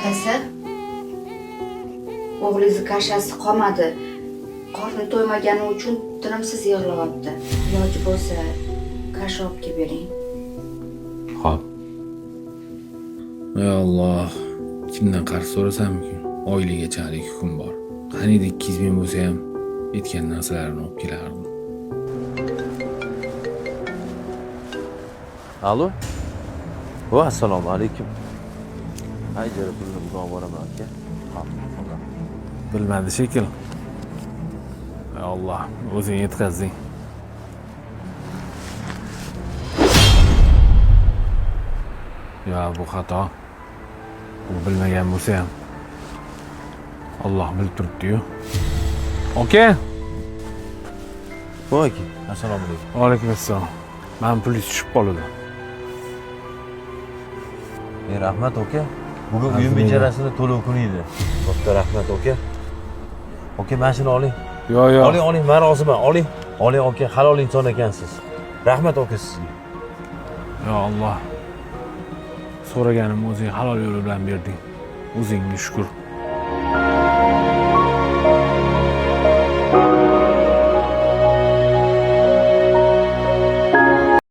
Adasi, o'g'lingiz kashasi qolmadi. Qorni to'ymagani uchun tinimsiz yig'layapti. Iloji bo'lsa, kasha olib kelib bering. Xo'p. Ey Alloh, kimdan qarz so'rasamki? Oyligacha 2 kun bor. Qaniydi 200 ming bo'lsa ham aytgan narsalarini olib kelardim. Alo? Assalomu alaykum. Ijara pulni bugun boraman aka. Bilmadi shekil. Ey Alloh, o'zing yetkazding. Ya bu xato. Bu bilmagan bo'lsa ham Alloh bilib turibdi-yu. Oka. Voy aka, assalomu alaykum. Va alaykum assalom. Men pulni tushib qoldi. Rahmat aka. Bugun uyim ijarasini to'lov kuni edi. Katta rahmat aka. Aka, mashina oling. Yo. Oling, men roziman. Oling. Oling aka, halol inson ekansiz. Rahmat aka sizga. Ya Alloh. So'raganim o'zing halol yo'li bilan berding. O'zingga shukr.